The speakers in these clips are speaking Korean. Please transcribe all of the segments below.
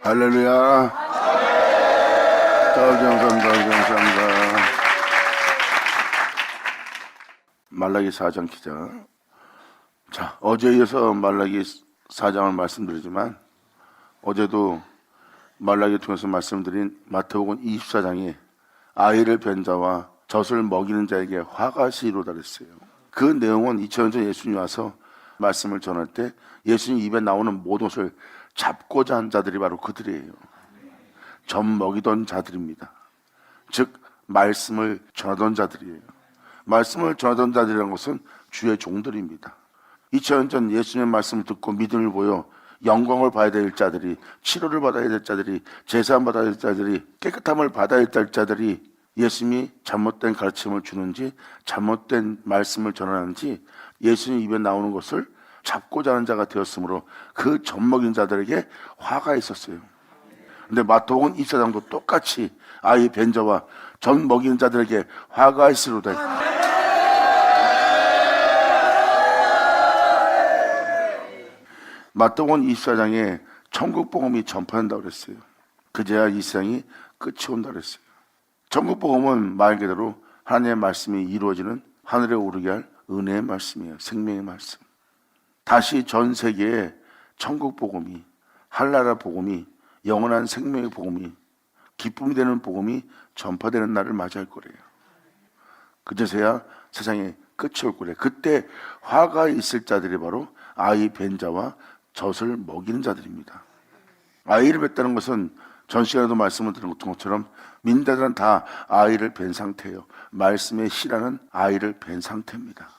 할렐루야. 감사합니다. 말라기 4장 기자. 자, 어제에 이어서 말라기 4장을 말씀드리지만 어제도 말라기 통해서 말씀드린 마태복음 24장에 아이를 뵌 자와 젖을 먹이는 자에게 화가 시로다 그랬어요. 그 내용은 2000년 전 예수님이 와서 말씀을 전할 때 예수님 입에 나오는 모든 것을 잡고자 한 자들이 바로 그들이에요. 젖 먹이던 자들입니다. 즉 말씀을 전하던 자들이에요. 말씀을 전하던 자들이라는 것은 주의 종들입니다. 2000년 전 예수님의 말씀을 듣고 믿음을 보여 영광을 받아야 될 자들이, 치료를 받아야 될 자들이, 제사함 받아야 될 자들이, 깨끗함을 받아야 될 자들이 예수님이 잘못된 가르침을 주는지 잘못된 말씀을 전하는지 예수님 입에 나오는 것을 잡고자 하는 자가 되었으므로 그 젖 먹인 자들에게 화가 있었어요. 근데 마태복음 24장도 똑같이 아이 뵌 자와 젖 먹이는 자들에게 화가 있으로다. 마태복음 24장에 천국 복음이 전파된다고 그랬어요. 그제야 이 세상이 끝이 온다 그랬어요. 천국 복음은 말 그대로 하나님의 말씀이 이루어지는 하늘에 오르게 할 은혜의 말씀이에요. 생명의 말씀. 다시 전 세계에 천국 복음이, 한나라 복음이, 영원한 생명의 복음이, 기쁨이 되는 복음이 전파되는 날을 맞이할 거래요. 그제서야 세상에 끝이 올 거래요. 그때 화가 있을 자들이 바로 아이 뵌 자와 젖을 먹이는 자들입니다. 아이를 뵀다는 것은 전 시간에도 말씀을 드린 것처럼 민자들은 다 아이를 뵌 상태예요. 말씀의 씨라는 아이를 뵌 상태입니다.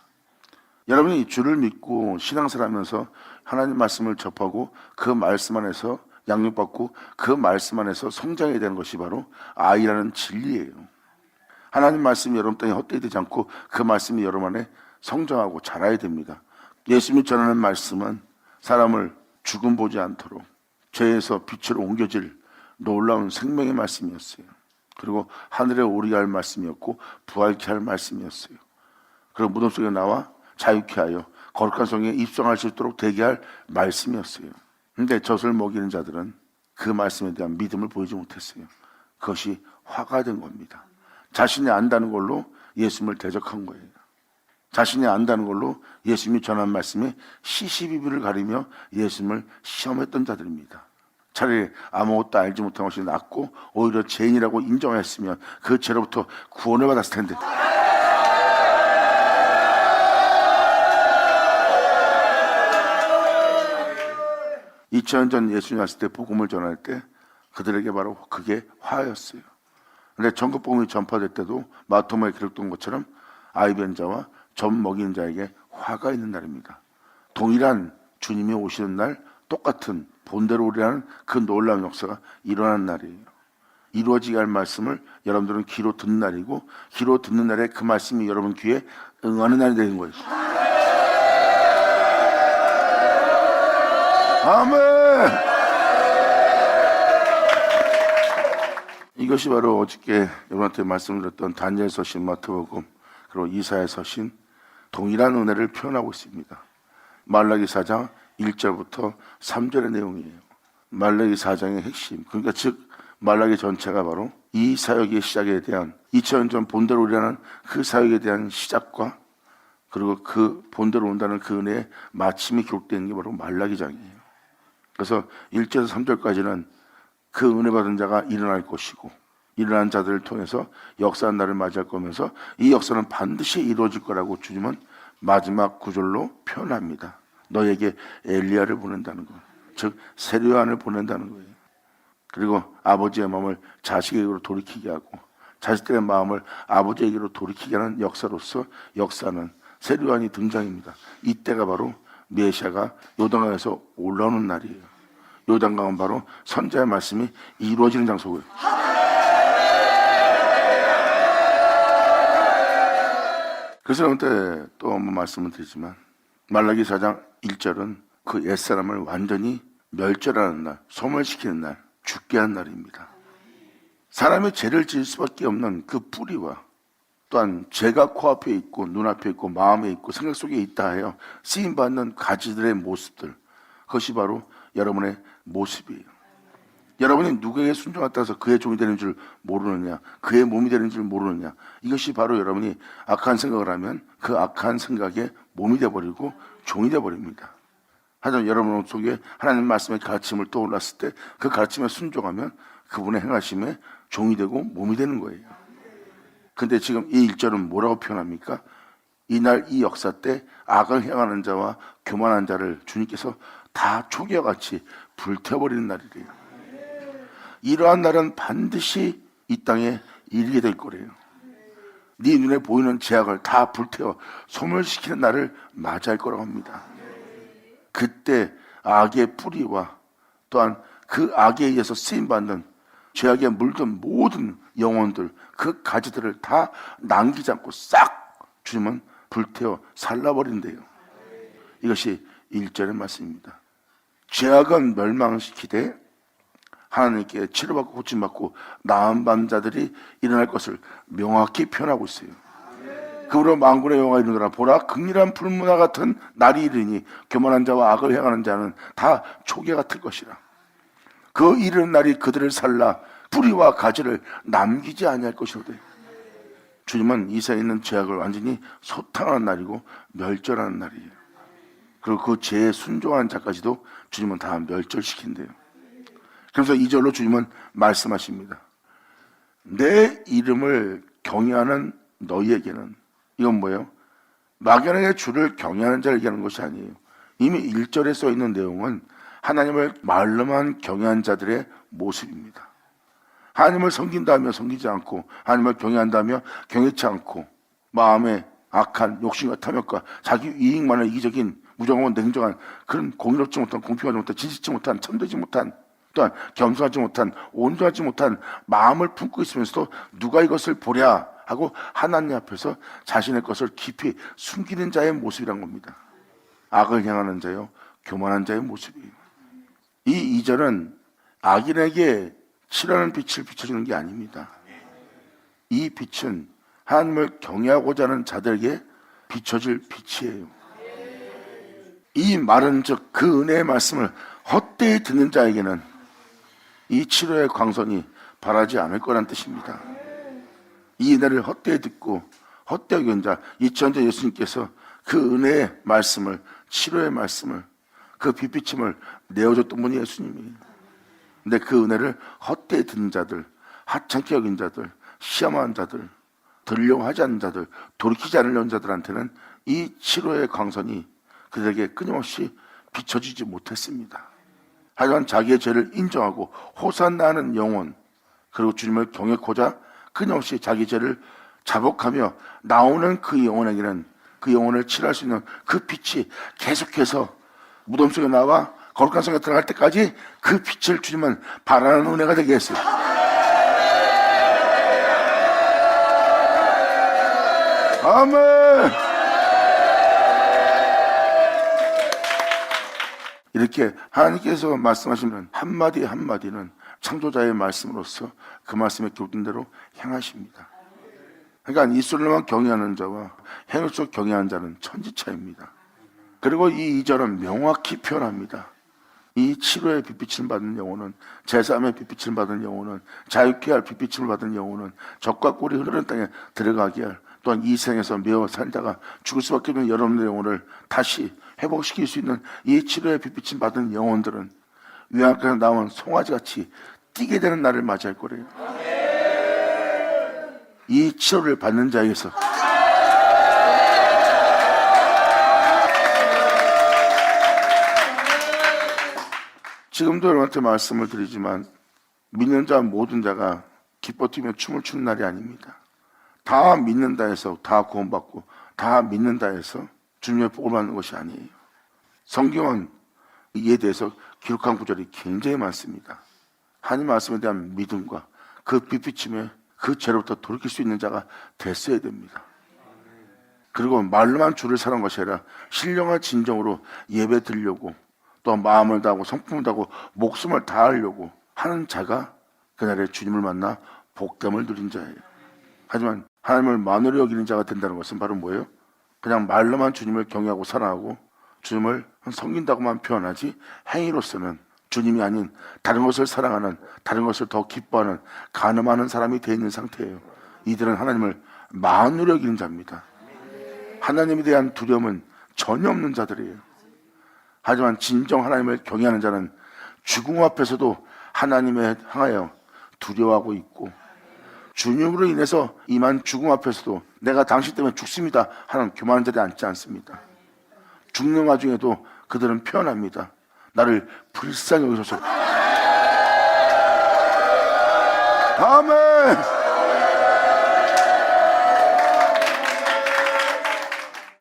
여러분이 주를 믿고 신앙생활하면서 하나님 말씀을 접하고 그 말씀 안에서 양육받고 그 말씀 안에서 성장해야 되는 것이 바로 아이라는 진리예요. 하나님 말씀이 여러분 땅에 헛되이 되지 않고 그 말씀이 여러분 안에 성장하고 자라야 됩니다. 예수님이 전하는 말씀은 사람을 죽음 보지 않도록 죄에서 빛으로 옮겨질 놀라운 생명의 말씀이었어요. 그리고 하늘에 오르게 할 말씀이었고 부활케 할 말씀이었어요. 그리고 무덤 속에 나와 자유케 하여 거룩한 성에 입성할 수 있도록 되게 할 말씀이었어요. 그런데 젖을 먹이는 자들은 그 말씀에 대한 믿음을 보이지 못했어요. 그것이 화가 된 겁니다. 자신이 안다는 걸로 예수님을 대적한 거예요. 자신이 안다는 걸로 예수님이 전한 말씀에 시시비비를 가리며 예수님을 시험했던 자들입니다. 차라리 아무것도 알지 못한 것이 낫고 오히려 죄인이라고 인정했으면 그 죄로부터 구원을 받았을 텐데. (2000년) 전 예수님 왔을 때 복음을 전할 때 그들에게 바로 그게 화였어요. 근데 전국 복음이 전파될 때도 마태복음에 기록된 것처럼 아이 뵌 자와 젖 먹이는 자에게 화가 있는 날입니다. 동일한 주님이 오시는 날 똑같은 본대로 오리라는 그 놀라운 역사가 일어나는 날이에요. 이루어지게 할 말씀을 여러분들은 귀로 듣는 날이고 귀로 듣는 날에 그 말씀이 여러분 귀에 응하는 날이 되는 거예요. 아멘. 이것이 바로 어저께 여러분한테 말씀드렸던 다니엘 서신, 마태복음 그리고 이사야 서신 동일한 은혜를 표현하고 있습니다. 말라기 4장 1절부터 3절의 내용이에요. 말라기 4장의 핵심, 그러니까 즉 말라기 전체가 바로 이 사역의 시작에 대한 2000년 전 본대로 오리라는 그 사역에 대한 시작과 그리고 그 본대로 온다는 그 은혜의 마침이 기록되는 게 바로 말라기장이에요. 그래서 1절에서 3절까지는 그 은혜 받은 자가 일어날 것이고 일어난 자들을 통해서 역사한 날을 맞이할 거면서 이 역사는 반드시 이루어질 거라고 주님은 마지막 구절로 표현합니다. 너에게 엘리야를 보낸다는 것, 즉 세례요한을 보낸다는 거예요. 그리고 아버지의 마음을 자식에게로 돌이키게 하고 자식들의 마음을 아버지에게로 돌이키게 하는 역사로서 역사는 세례요한이 등장입니다. 이때가 바로 메시아가 요단강에서 올라오는 날이에요. 요단강은 바로 선자의 말씀이 이루어지는 장소고요. 그래서 여러분한테 또 한번 말씀을 드리지만 말라기 4장 1절은 그 옛사람을 완전히 멸절하는 날, 소멸시키는 날, 죽게 하는 날입니다. 사람이 죄를 지을 수밖에 없는 그 뿌리와 또한 죄가 코앞에 있고 눈앞에 있고 마음에 있고 생각 속에 있다 하여 쓰임받는 가지들의 모습들, 그것이 바로 여러분의 모습이에요. 여러분이 누구에게 순종했다 해서 그의 종이 되는 줄 모르느냐, 그의 몸이 되는 줄 모르느냐. 이것이 바로 여러분이 악한 생각을 하면 그 악한 생각에 몸이 되어버리고 종이 되어버립니다. 하지만 여러분 속에 하나님 말씀의 가르침을 떠올랐을 때 그 가르침에 순종하면 그분의 행하심에 종이 되고 몸이 되는 거예요. 근데 지금 이 1절은 뭐라고 표현합니까? 이날 이 역사 때 악을 행하는 자와 교만한 자를 주님께서 다 초기와같이 불태워버리는 날이래요. 이러한 날은 반드시 이 땅에 이르게 될 거래요. 네 눈에 보이는 죄악을 다 불태워 소멸시키는 날을 맞이할 거라고 합니다. 그때 악의 뿌리와 또한 그 악에 의해서 쓰임받는 죄악에 물든 모든 영혼들, 그 가지들을 다 남기지 않고 싹 주님은 불태워 살라버린대요. 이것이 1절의 말씀입니다. 죄악은 멸망시키되 하나님께 치료받고 고침받고 나음받는 자들이 일어날 것을 명확히 표현하고 있어요. 그러므로 만군의 여호와가 이르노라, 보라, 극렬한 불문화 같은 날이 이르니 교만한 자와 악을 행하는 자는 다 초계 같을 것이라. 그 이르는 날이 그들을 살라 뿌리와 가지를 남기지 아니할 것이로되. 주님은 이 세에 있는 죄악을 완전히 소탕하는 날이고 멸절하는 날이에요. 그리고 그 죄에 순종하는 자까지도 주님은 다 멸절시킨대요. 그래서 2절로 주님은 말씀하십니다. 내 이름을 경외하는 너희에게는, 이건 뭐예요? 막연하게 주를 경외하는 자를 얘기하는 것이 아니에요. 이미 1절에 써 있는 내용은 하나님을 말로만 경외한 자들의 모습입니다. 하나님을 섬긴다며 섬기지 않고, 하나님을 경외한다며 경외치 않고, 마음에 악한 욕심과 탐욕과 자기 이익만을 이기적인 무정하고 냉정한 그런 공의롭지 못한, 공평하지 못한, 진실치 못한, 참되지 못한, 또한 겸손하지 못한, 온전하지 못한 마음을 품고 있으면서도 누가 이것을 보랴 하고 하나님 앞에서 자신의 것을 깊이 숨기는 자의 모습이란 겁니다. 악을 향하는 자요, 교만한 자의 모습이에요. 이 2절은 악인에게 싫어하는 빛을 비춰주는 게 아닙니다. 이 빛은 하나님을 경외하고자 하는 자들에게 비춰질 빛이에요. 이 말은 즉 그 은혜의 말씀을 헛되이 듣는 자에게는 이 치료의 광선이 바라지 않을 거란 뜻입니다. 이 은혜를 헛되이 듣고 헛되이 여긴 자, 이천자 예수님께서 그 은혜의 말씀을, 치료의 말씀을, 그 빛비침을 내어줬던 분이 예수님이에요. 근데 그 은혜를 헛되이 듣는 자들, 하찮게 여긴 자들, 시험한 자들, 들으려고 하지 않는 자들, 돌이키지 않으려는 자들한테는 이 치료의 광선이 그들에게 끊임없이 비춰지지 못했습니다. 하지만 자기의 죄를 인정하고 호산나는 영혼, 그리고 주님을 경외코자 끊임없이 자기 죄를 자복하며 나오는 그 영혼에게는, 그 영혼을 치료할 수 있는 그 빛이 계속해서 무덤 속에 나와 거룩한 성에 들어갈 때까지 그 빛을 주님은 바라는 은혜가 되게 했어요. 아멘. 이렇게 하나님께서 말씀하시는 한마디 한마디는 창조자의 말씀으로서 그 말씀에 기록된 대로 행하십니다. 그러니까 이술로만 경외하는 자와 행을수록 경외하는 자는 천지차입니다. 그리고 이 2절은 명확히 표현합니다. 이 치료의 빛비침을 받은 영혼은, 제사함의 빛비침을 받은 영혼은, 자유케 할 빛비침을 받은 영혼은 적과 꿀이 흐르는 땅에 들어가게 할, 또한 이 생에서 매어 살다가 죽을 수밖에 없는 여러분의 영혼을 다시 회복시킬 수 있는 이 치료의 빛비침 받은 영혼들은 위안에서 나온 송아지같이 뛰게 되는 날을 맞이할 거래요. 이 치료를 받는 자에게서 지금도 여러분한테 말씀을 드리지만 믿는 자 모든 자가 기뻐 뛰며 춤을 추는 날이 아닙니다. 다 믿는다 해서 다 구원받고 다 믿는다 해서 주님의 복을 받는 것이 아니에요. 성경은 이에 대해서 기록한 구절이 굉장히 많습니다. 하나님 말씀에 대한 믿음과 그 빛비침에 그 죄로부터 돌이킬 수 있는 자가 됐어야 됩니다. 그리고 말로만 주를 사랑한 것이 아니라 신령한 진정으로 예배 드리려고, 또 마음을 다하고 성품을 다하고 목숨을 다하려고 하는 자가 그날에 주님을 만나 복됨을 누린 자예요. 하지만 하나님을 만으로 여기는 자가 된다는 것은 바로 뭐예요? 그냥 말로만 주님을 경외하고 사랑하고 주님을 섬긴다고만 표현하지 행위로서는 주님이 아닌 다른 것을 사랑하는, 다른 것을 더 기뻐하는 간음하는 사람이 되어 있는 상태예요. 이들은 하나님을 마음으로 여기는 자입니다. 하나님에 대한 두려움은 전혀 없는 자들이에요. 하지만 진정 하나님을 경외하는 자는 죽음 앞에서도 하나님에 향하여 두려워하고 있고, 주님으로 인해서 임한 죽음 앞에서도 내가 당신 때문에 죽습니다 하는 교만한 자리에 앉지 않습니다. 죽는 와중에도 그들은 표현합니다. 나를 불쌍히 여기소서. 아멘.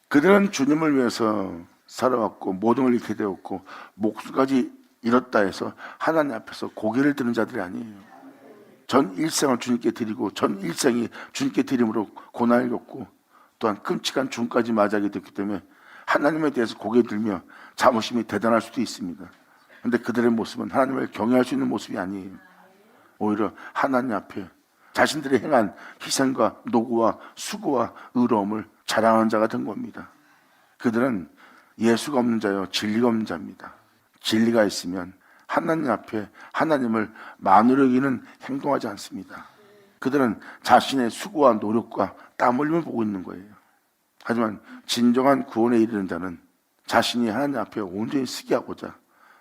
그들은 주님을 위해서 살아왔고 모든 걸 잃게 되었고 목숨까지 잃었다 해서 하나님 앞에서 고개를 드는 자들이 아니에요. 전 일생을 주님께 드리고 전 일생이 주님께 드림으로 고난을 겪고 또한 끔찍한 죽음까지 맞이하게 됐기 때문에 하나님에 대해서 고개 들며 자부심이 대단할 수도 있습니다. 그런데 그들의 모습은 하나님을 경외할 수 있는 모습이 아니에요. 오히려 하나님 앞에 자신들이 행한 희생과 노고와 수고와 의로움을 자랑하는 자가 된 겁니다. 그들은 예수가 없는 자요 진리가 없는 자입니다. 진리가 있으면 하나님 앞에 하나님을 만으로 여기는 행동하지 않습니다. 그들은 자신의 수고와 노력과 땀 흘림을 보고 있는 거예요. 하지만 진정한 구원에 이르는 자는 자신이 하나님 앞에 온전히 쓰게 하고자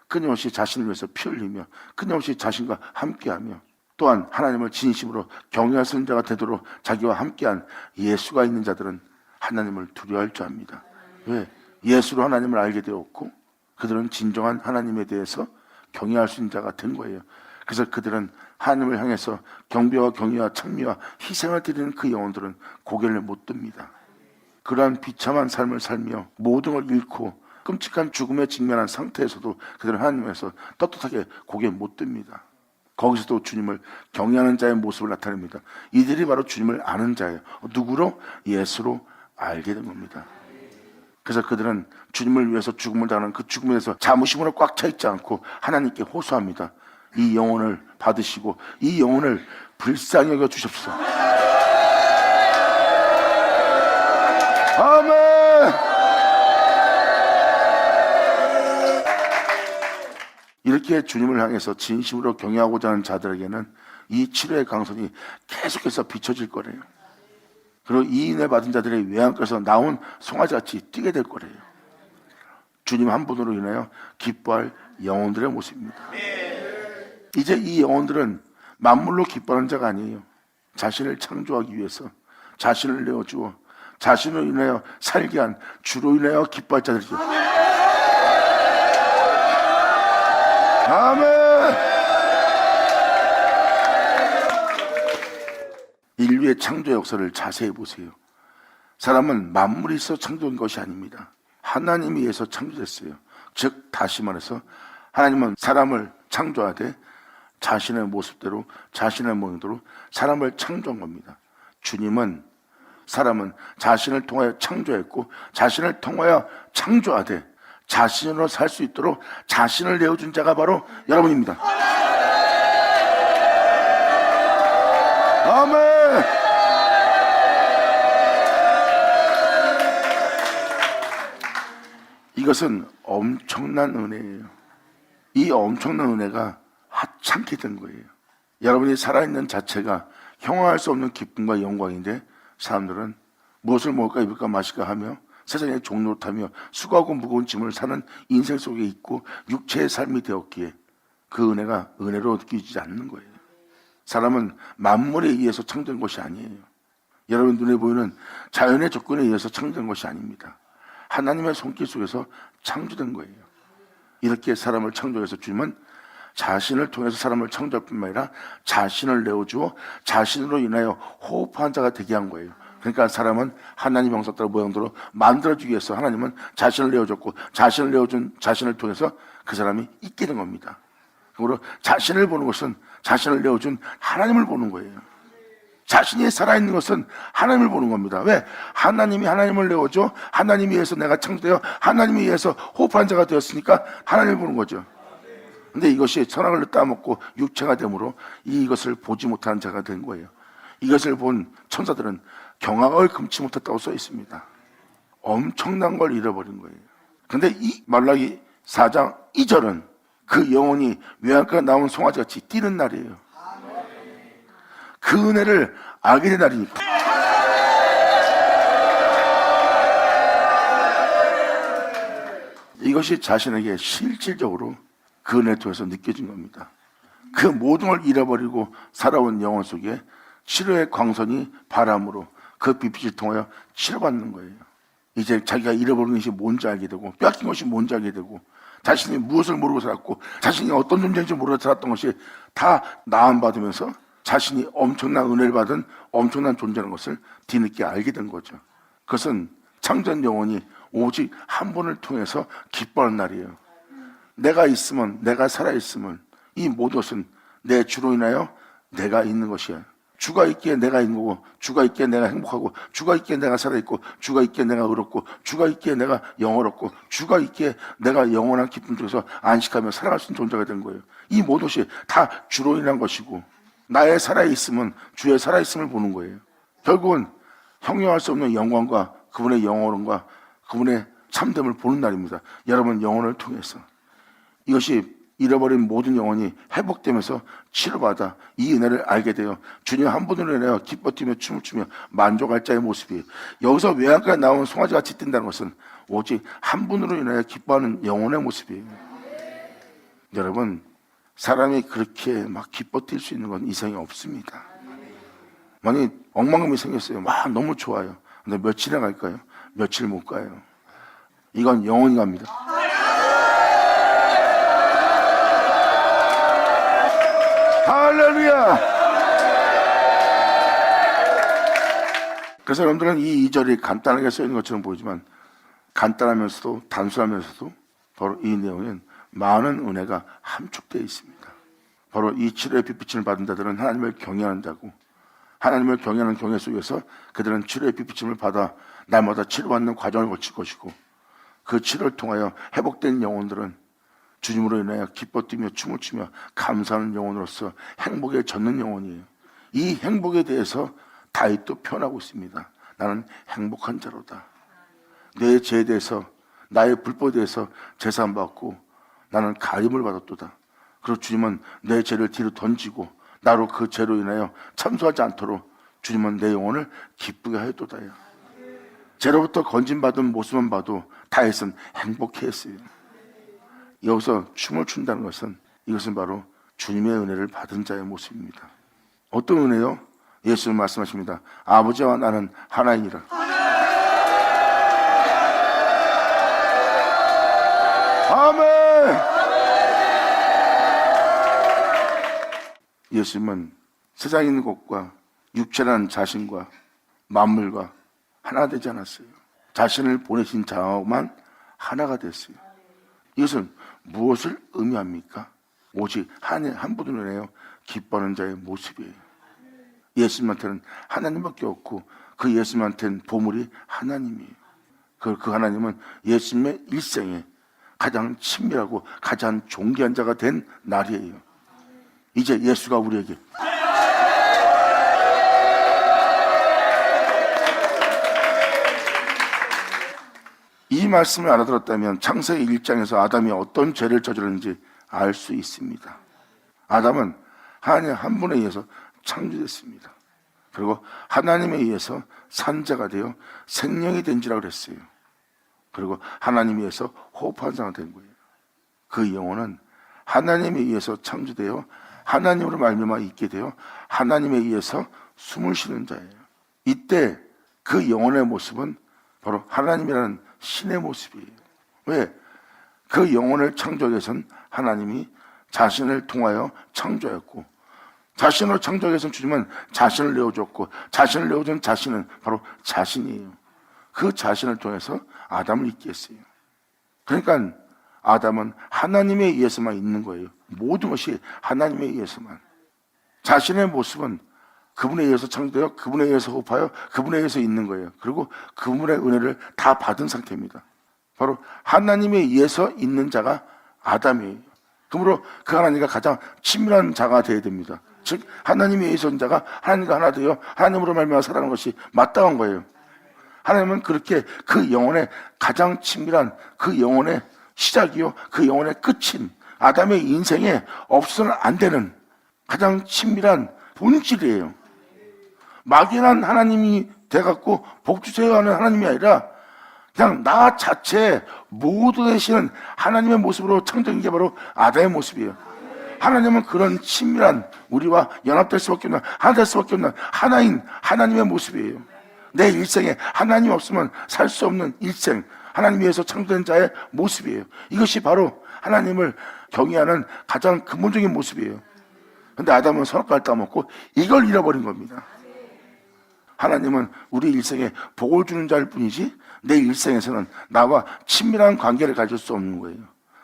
끊임없이 자신을 위해서 피 흘리며 끊임없이 자신과 함께하며 또한 하나님을 진심으로 경외하는 자가 되도록 자기와 함께한 예수가 있는 자들은 하나님을 두려워할 줄 압니다. 왜? 예수로 하나님을 알게 되었고 그들은 진정한 하나님에 대해서 경외할 수 있는 자가 된 거예요. 그래서 그들은 하나님을 향해서 경배와 경외와 찬미와 희생을 드리는 그 영혼들은 고개를 못 듭니다. 그러한 비참한 삶을 살며 모든 걸 잃고 끔찍한 죽음에 직면한 상태에서도 그들은 하나님에서 떳떳하게 고개 못 듭니다. 거기서도 주님을 경외하는 자의 모습을 나타냅니다. 이들이 바로 주님을 아는 자예요. 누구로? 예수로 알게 된 겁니다. 그래서 그들은 주님을 위해서 죽음을 당하는 그 죽음에 대해서 자부심으로 꽉 차 있지 않고 하나님께 호소합니다. 이 영혼을 받으시고 이 영혼을 불쌍히 여겨 주십시오. 아멘. 이렇게 주님을 향해서 진심으로 경외하고자 하는 자들에게는 이 치료의 강선이 계속해서 비춰질 거래요. 그리고 이 은혜 받은 자들의 외양간에서 나온 송아지같이 뛰게 될 거래요. 주님 한 분으로 인하여 기뻐할 영혼들의 모습입니다. 이제 이 영혼들은 만물로 기뻐하는 자가 아니에요. 자신을 창조하기 위해서 자신을 내어주어 자신을 인하여 살게 한 주로 인하여 기뻐할 자들이죠. 아멘. 인류의 창조 역사를 자세히 보세요. 사람은 만물이 있어 창조된 것이 아닙니다. 하나님에 의해서 창조됐어요. 즉 다시 말해서 하나님은 사람을 창조하되 자신의 모습대로 자신의 모양대로 사람을 창조한 겁니다. 주님은 사람은 자신을 통하여 창조했고 자신을 통하여 창조하되 자신으로 살 수 있도록 자신을 내어준 자가 바로 여러분입니다. 아멘. 이것은 엄청난 은혜예요. 이 엄청난 은혜가 하찮게 된 거예요. 여러분이 살아있는 자체가 형용할 수 없는 기쁨과 영광인데 사람들은 무엇을 먹을까 입을까 마실까 하며 세상의 종로를 타며 수고하고 무거운 짐을 사는 인생 속에 있고 육체의 삶이 되었기에 그 은혜가 은혜로 느껴지지 않는 거예요. 사람은 만물에 의해서 창조된 것이 아니에요. 여러분 눈에 보이는 자연의 조건에 의해서 창조된 것이 아닙니다. 하나님의 손길 속에서 창조된 거예요. 이렇게 사람을 창조해서 주님은 자신을 통해서 사람을 창조할 뿐만 아니라 자신을 내어주어 자신으로 인하여 호흡한 자가 되게 한 거예요. 그러니까 사람은 하나님 형상대로 모양대로 만들어주기 위해서 하나님은 자신을 내어줬고 자신을 내어준 자신을 통해서 그 사람이 있게 된 겁니다. 그러므로 자신을 보는 것은 자신을 내어준 하나님을 보는 거예요. 자신이 살아있는 것은 하나님을 보는 겁니다. 왜? 하나님이 하나님을 내어줘 하나님에 의해서 내가 창조되어 하나님에 의해서 호흡한 자가 되었으니까 하나님을 보는 거죠. 근데 이것이 선악을 따먹고 육체가 되므로 이것을 보지 못하는 자가 된 거예요. 이것을 본 천사들은 경악을 금치 못했다고 써 있습니다. 엄청난 걸 잃어버린 거예요. 근데 이 말라기 4장 2절은 그 영혼이 외양간에 나온 송아지같이 뛰는 날이에요. 그 은혜를 알게 된 날이니까. 이것이 자신에게 실질적으로 그 은혜를 통해서 느껴진 겁니다. 그 모든 걸 잃어버리고 살아온 영혼 속에 치료의 광선이 바람으로 그 빛을 통하여 치료받는 거예요. 이제 자기가 잃어버린 것이 뭔지 알게 되고, 뺏긴 것이 뭔지 알게 되고, 자신이 무엇을 모르고 살았고, 자신이 어떤 존재인지 모르고 살았던 것이 다 나음받으면서 자신이 엄청난 은혜를 받은 엄청난 존재라는 것을 뒤늦게 알게 된 거죠. 그것은 창조한 영혼이 오직 한 분을 통해서 기뻐하는 날이에요. 내가 있으면, 내가 살아있으면 이 모든 것은 내 주로 인하여 내가 있는 것이야. 주가 있기에 내가 있는 거고, 주가 있기에 내가 행복하고, 주가 있기에 내가 살아있고, 주가 있기에 내가 의롭고, 주가 있기에 내가 영원롭고, 주가 있기에 내가 영원한 기쁨 속에서 안식하며 살아갈 수 있는 존재가 된 거예요. 이 모든 것이 다 주로 인한 것이고, 나의 살아있음은 주의 살아있음을 보는 거예요. 결국은 형용할 수 없는 영광과 그분의 영원함과 그분의 참됨을 보는 날입니다. 여러분, 영혼을 통해서 이것이 잃어버린 모든 영혼이 회복되면서 치료받아 이 은혜를 알게 되어 주님 한 분으로 인하여 기뻐 뛰며 춤을 추며 만족할 자의 모습이, 여기서 외양간에 나온 송아지같이 뛴다는 것은 오직 한 분으로 인하여 기뻐하는 영혼의 모습이에요. 여러분, 사람이 그렇게 막 기뻐 뛸 수 있는 건 이상이 없습니다. 만약 엉망금이 생겼어요. 막 너무 좋아요. 근데 며칠이나 갈까요? 며칠 못 가요. 이건 영원히 갑니다. 할렐루야! 그래서 여러분들은 이 2절이 간단하게 써있는 것처럼 보이지만 간단하면서도 단순하면서도 바로 이 내용엔 많은 은혜가 함축되어 있습니다. 바로 이 치료의 빛비침을 받은 자들은 하나님을 경외하는 자고, 하나님을 경외하는 경외 속에서 그들은 치료의 빛비침을 받아 날마다 치료받는 과정을 거칠 것이고, 그 치료를 통하여 회복된 영혼들은 주님으로 인하여 기뻐 뛰며 춤을 추며 감사하는 영혼으로서 행복에 젖는 영혼이에요. 이 행복에 대해서 다윗도 표현하고 있습니다. 나는 행복한 자로다. 내 죄에 대해서, 나의 불법에 대해서 제사함받고 나는 가림을 받았도다. 그리고 주님은 내 죄를 뒤로 던지고 나로 그 죄로 인하여 참소하지 않도록 주님은 내 영혼을 기쁘게 하였도다. 죄로부터 건진받은 모습만 봐도 다윗은 행복해했어요. 여기서 춤을 춘다는 것은, 이것은 바로 주님의 은혜를 받은 자의 모습입니다. 어떤 은혜요? 예수님 말씀하십니다. 아버지와 나는 하나이니라. 아멘! 예수님은 세상에 있는 것과 육체라는 자신과 만물과 하나 되지 않았어요. 자신을 보내신 자만 하나가 됐어요. 이것은 무엇을 의미합니까? 오직 한 분으로 인하여 기뻐하는 자의 모습이에요. 예수님한테는 하나님밖에 없고 그 예수님한테는 보물이 하나님이에요. 그 하나님은 예수님의 일생에 가장 친밀하고 가장 존귀한 자가 된 날이에요. 이제 예수가 우리에게 이 말씀을 알아들었다면 창세기 1장에서 아담이 어떤 죄를 저질렀는지 알 수 있습니다. 아담은 하나님 한 분에 의해서 창조됐습니다. 그리고 하나님에 의해서 산자가 되어 생명이 된지라 그랬어요. 그리고 하나님에 의해서 호흡한 자가 된 거예요. 그 영혼은 하나님에 의해서 창조되어 하나님으로 말미암아 있게 되어 하나님에 의해서 숨을 쉬는 자예요. 이때 그 영혼의 모습은 바로 하나님이라는 신의 모습이에요. 왜? 그 영혼을 창조하기 위해서는 하나님이 자신을 통하여 창조했고, 자신으로 창조하기 위해서는 주님은 자신을 내어줬고, 자신을 내어준 자신은 바로 자신이에요. 그 자신을 통해서 아담을 있게 했어요. 그러니까 아담은 하나님에 의해서만 있는 거예요. 모든 것이 하나님에 의해서만. 자신의 모습은 그분에 의해서 창조되어 그분에 의해서 호흡하여 그분에 의해서 있는 거예요. 그리고 그분의 은혜를 다 받은 상태입니다. 바로 하나님에 의해서 있는 자가 아담이에요. 그러므로 그 하나님과 가장 친밀한 자가 되어야 됩니다. 즉 하나님에 의해서 있는 자가 하나님과 하나 되어 하나님으로 말미암아 살아가는 것이 마땅한 거예요. 하나님은 그렇게 그 영혼의 가장 친밀한, 그 영혼의 시작이요 그 영혼의 끝인 아담의 인생에 없어서는 안 되는 가장 친밀한 본질이에요. 막연한 하나님이 돼갖고 복 주세요 하는 하나님이 아니라 그냥 나 자체 모두 되시는 하나님의 모습으로 창조된 게 바로 아담의 모습이에요. 하나님은 그런 친밀한 우리와 연합될 수밖에 없는, 하나 될 수밖에 없는 하나인 하나님의 모습이에요. 내 일생에 하나님 없으면 살 수 없는 일생, 하나님 위해서 창조된 자의 모습이에요. 이것이 바로 하나님을 경외하는 가장 근본적인 모습이에요. 근데 아담은 선악과를 따먹고 이걸 잃어버린 겁니다. 하나님은 우리 일생에 복을 주는 자일 뿐이지 내 일생에서는 나와 친밀한 관계를 가질 수 없는 거예요.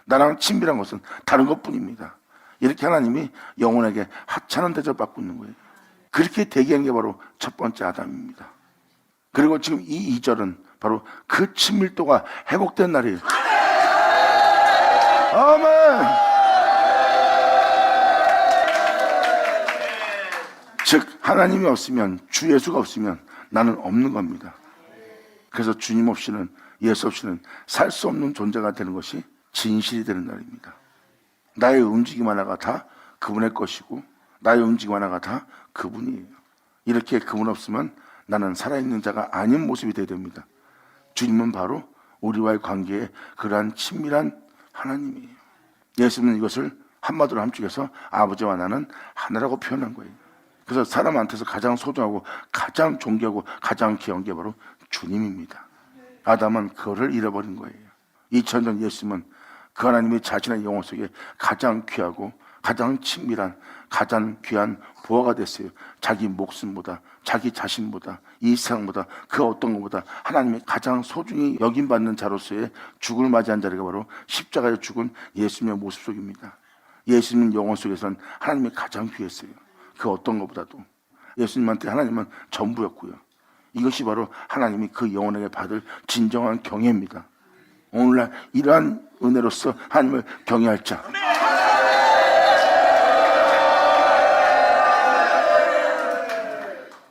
나랑 친밀한 것은 다른 것뿐입니다. 이렇게 하나님이 영혼에게 하찮은 대접받고 있는 거예요. 그렇게 대기한 게 바로 첫 번째 아담입니다. 그리고 지금 이 2절은 바로 그 친밀도가 회복된 날이에요. 아멘. 즉 하나님이 없으면, 주 예수가 없으면 나는 없는 겁니다. 그래서 주님 없이는, 예수 없이는 살 수 없는 존재가 되는 것이 진실이 되는 날입니다. 나의 움직임 하나가 다 그분의 것이고 나의 움직임 하나가 다 그분이에요. 이렇게 그분 없으면 나는 살아있는 자가 아닌 모습이 되어야 됩니다. 주님은 바로 우리와의 관계에 그러한 친밀한 하나님이에요. 예수님은 이것을 한마디로 함축해서 아버지와 나는 하나라고 표현한 거예요. 그래서 사람한테서 가장 소중하고 가장 존귀하고 가장 귀한 게 바로 주님입니다. 아담은 그거를 잃어버린 거예요. 2000년 예수님은 그 하나님이 자신의 영혼 속에 가장 귀하고 가장 친밀한 가장 귀한 보화가 됐어요. 자기 목숨보다, 자기 자신보다, 이 세상보다, 그 어떤 것보다 하나님이 가장 소중히 여김받는 자로서의 죽음을 맞이한 자리가 바로 십자가에 죽은 예수님의 모습 속입니다. 예수님 영혼 속에서는 하나님이 가장 귀했어요. 그 어떤 것보다도. 예수님한테 하나님은 전부였고요. 이것이 바로 하나님이 그 영혼에게 받을 진정한 경외입니다. 오늘날 이러한 은혜로서 하나님을 경외할 자,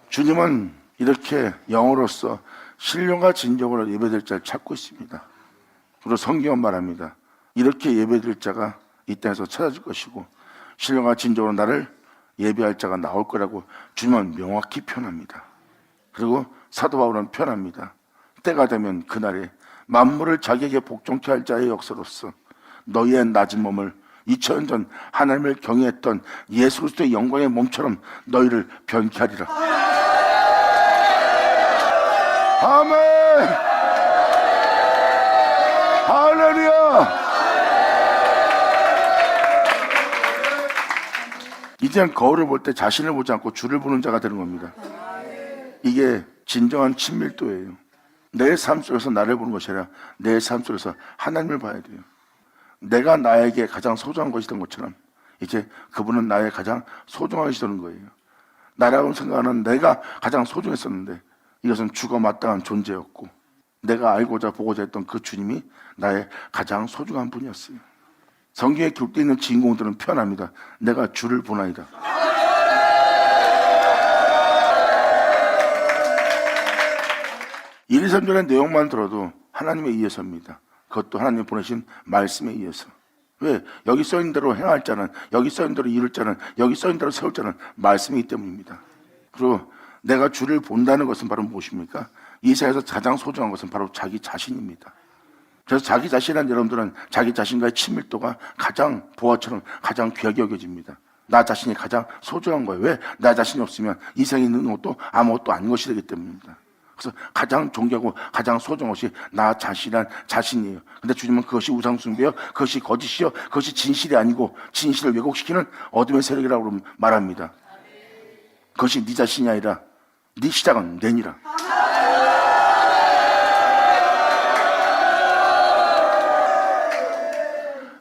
주님은 이렇게 영으로서 신령과 진정으로 예배될 자를 찾고 있습니다. 그리고 성경은 말합니다. 이렇게 예배될 자가 이 땅에서 찾아질 것이고 신령과 진정으로 나를 예배할 자가 나올 거라고 주님은 명확히 표현합니다. 그리고 사도 바울은 표현합니다. 때가 되면 그날에 만물을 자기에게 복종케 할 자의 역사로서 너희의 낮은 몸을 2000년 전 하나님을 경외했던 예수 그리스도의 영광의 몸처럼 너희를 변케 하리라. 아멘. 할렐루야. 이제는 거울을 볼 때 자신을 보지 않고 주를 보는 자가 되는 겁니다. 이게 진정한 친밀도예요. 내 삶 속에서 나를 보는 것이 아니라 내 삶 속에서 하나님을 봐야 돼요. 내가 나에게 가장 소중한 것이던 것처럼 이제 그분은 나의 가장 소중한 것이 되는 거예요. 나라고 생각하는 내가 가장 소중했었는데 이것은 죽어 마땅한 존재였고 내가 알고자 보고자 했던 그 주님이 나의 가장 소중한 분이었어요. 성경에 기록되어 있는 주인공들은 표현합니다. 내가 주를 보나이다. 일, 2, 3절의 내용만 들어도 하나님에 의해서입니다. 그것도 하나님 보내신 말씀에 의해서. 왜? 여기 써있는 대로 행할 자는, 여기 써있는 대로 이룰 자는, 여기 써있는 대로 세울 자는 말씀이기 때문입니다. 그리고 내가 주를 본다는 것은 바로 무엇입니까? 이 세상에서 가장 소중한 것은 바로 자기 자신입니다. 그래서 자기 자신이란 여러분들은 자기 자신과의 친밀도가 가장 보화처럼 가장 귀하게 여겨집니다. 나 자신이 가장 소중한 거예요. 왜? 나 자신이 없으면 이 세상에 있는 것도 아무것도 아닌 것이 되기 때문입니다. 그래서 가장 존귀하고 가장 소중한 것이 나 자신이란 자신이에요. 근데 주님은 그것이 우상숭배요, 그것이 거짓이요, 그것이 진실이 아니고 진실을 왜곡시키는 어둠의 세력이라고 말합니다. 그것이 네 자신이 아니라 네 시작은 내니라.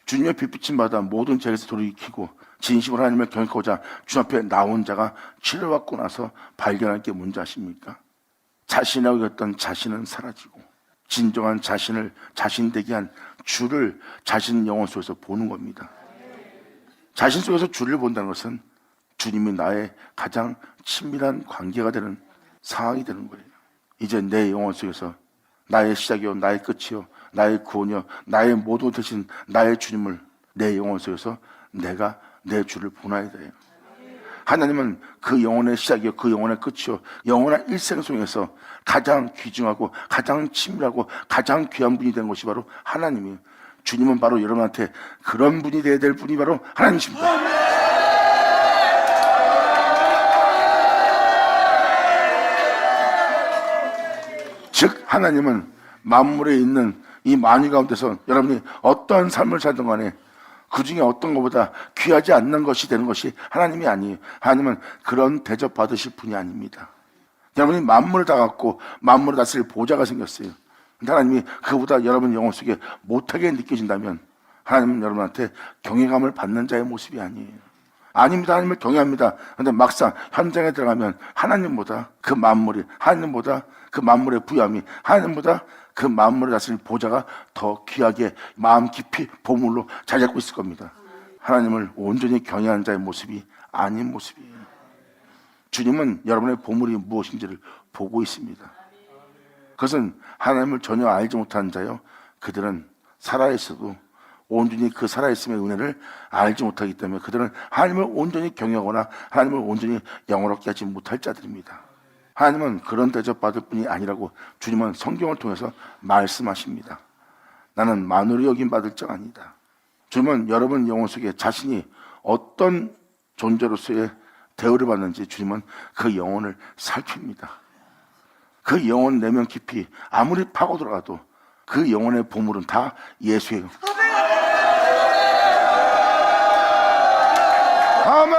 주님의 빛비침 받아 모든 죄에서 돌이키고 진심으로 하나님을 경외하고자 주 앞에 나온 자가 치료받고 나서 발견할 게 뭔지 아십니까? 자신이라고 했던 자신은 사라지고 진정한 자신을 자신 되게 한 주를 자신 영혼 속에서 보는 겁니다. 자신 속에서 주를 본다는 것은 주님이 나의 가장 친밀한 관계가 되는 상황이 되는 거예요. 이제 내 영혼 속에서 나의 시작이요, 나의 끝이요, 나의 구원이요, 나의 모두 대신 나의 주님을 내 영혼 속에서 내가 내 주를 본하야 돼요. 하나님은 그 영혼의 시작이요, 그 영혼의 끝이요, 영원한 일생 속에서 가장 귀중하고 가장 친밀하고 가장 귀한 분이 된 것이 바로 하나님이에요. 주님은 바로 여러분한테 그런 분이 되어야 될 분이 바로 하나님이십니다. 즉 하나님은 만물에 있는 이 만유 가운데서 여러분이 어떠한 삶을 살든 간에 그 중에 어떤 것보다 귀하지 않는 것이 되는 것이 하나님이 아니에요. 하나님은 그런 대접 받으실 분이 아닙니다. 여러분이 만물을 다 갖고 만물을 다스릴 보좌가 생겼어요. 근데 하나님이 그보다 여러분 영혼 속에 못하게 느껴진다면 하나님은 여러분한테 경외감을 받는 자의 모습이 아니에요. 아닙니다. 하나님을 경외합니다. 그런데 막상 현장에 들어가면 하나님보다 그 만물이, 하나님보다 그 만물의 부여함이, 하나님보다 그 만물을 다스릴 보좌가 더 귀하게 마음 깊이 보물로 자리 잡고 있을 겁니다. 하나님을 온전히 경외하는 자의 모습이 아닌 모습이에요. 주님은 여러분의 보물이 무엇인지를 보고 있습니다. 그것은 하나님을 전혀 알지 못하는 자요, 그들은 살아있어도 온전히 그 살아있음의 은혜를 알지 못하기 때문에 그들은 하나님을 온전히 경외하거나 하나님을 온전히 영원롭게 하지 못할 자들입니다. 하나님은 그런 대접받을 뿐이 아니라고 주님은 성경을 통해서 말씀하십니다. 나는 만으로 여김받을 자가 아니다. 주님은 여러분 영혼 속에 자신이 어떤 존재로서의 대우를 받는지 주님은 그 영혼을 살핍니다. 그 영혼 내면 깊이 아무리 파고 들어가도 그 영혼의 보물은 다 예수예요. 아멘!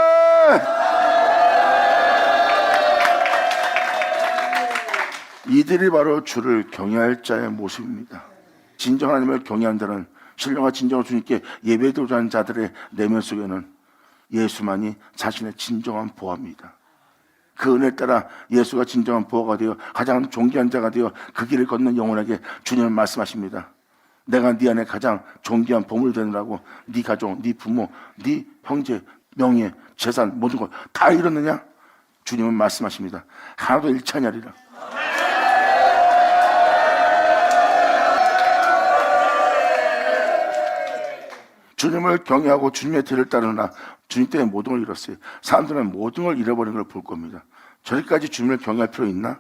이들이 바로 주를 경외할 자의 모습입니다. 진정 하나님을 경외한 자는 신령과 진정한 주님께 예배드리고자 하는 자들의 내면 속에는 예수만이 자신의 진정한 보화입니다. 그 은혜에 따라 예수가 진정한 보화가 되어 가장 존귀한 자가 되어 그 길을 걷는 영혼에게 주님은 말씀하십니다. 내가 네 안에 가장 존귀한 보물이 되느라고 네 가족, 네 부모, 네 형제, 명예, 재산 모든 걸 다 잃었느냐? 주님은 말씀하십니다. 하나도 잃지 아니하리라. 주님을 경외하고 주님의 뒤를 따르나 주님 때문에 모든 걸 잃었어요. 사람들은 모든 걸 잃어버린 걸 볼 겁니다. 저기까지 주님을 경외할 필요 있나?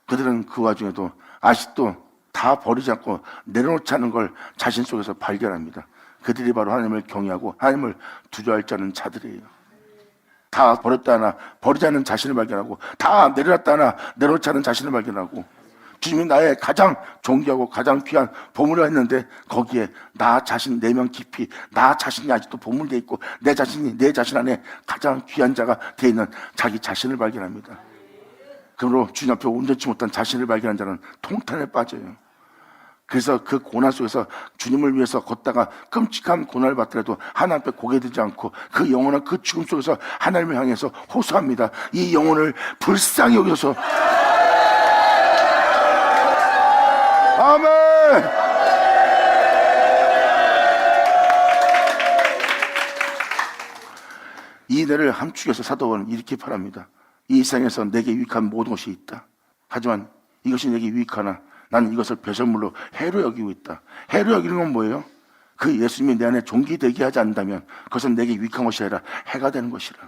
그들은 그 와중에도 아직도 다 버리지 않고 내려놓지 않은 걸 자신 속에서 발견합니다. 그들이 바로 하나님을 경외하고 하나님을 두려워할 줄 아는 자들이에요. 다 버렸다 하나 버리지 않는 자신을 발견하고 다 내려놨다 하나 내려놓지 않은 자신을 발견하고 주님이 나의 가장 존귀하고 가장 귀한 보물을 했는데 거기에 나 자신 내면 깊이 나 자신이 아직도 보물되어 있고 내 자신이 내 자신 안에 가장 귀한 자가 되어 있는 자기 자신을 발견합니다. 그러므로 주님 앞에 온전치 못한 자신을 발견한 자는 통탄에 빠져요. 그래서 그 고난 속에서 주님을 위해서 걷다가 끔찍한 고난을 받더라도 하나님 앞에 고개 들지 않고 그 영혼은 그 죽음 속에서 하나님을 향해서 호소합니다. 이 영혼을 불쌍히 여겨서 아멘! 이 내를 함축해서 사도는 이렇게 말합니다. 이 세상에서 내게 유익한 모든 것이 있다. 하지만 이것이 내게 유익하나 나는 이것을 배설물로 해로 여기고 있다. 해로 여기는 건 뭐예요? 그 예수님이 내 안에 존귀되게 하지 않는다면 그것은 내게 유익한 것이 아니라 해가 되는 것이라.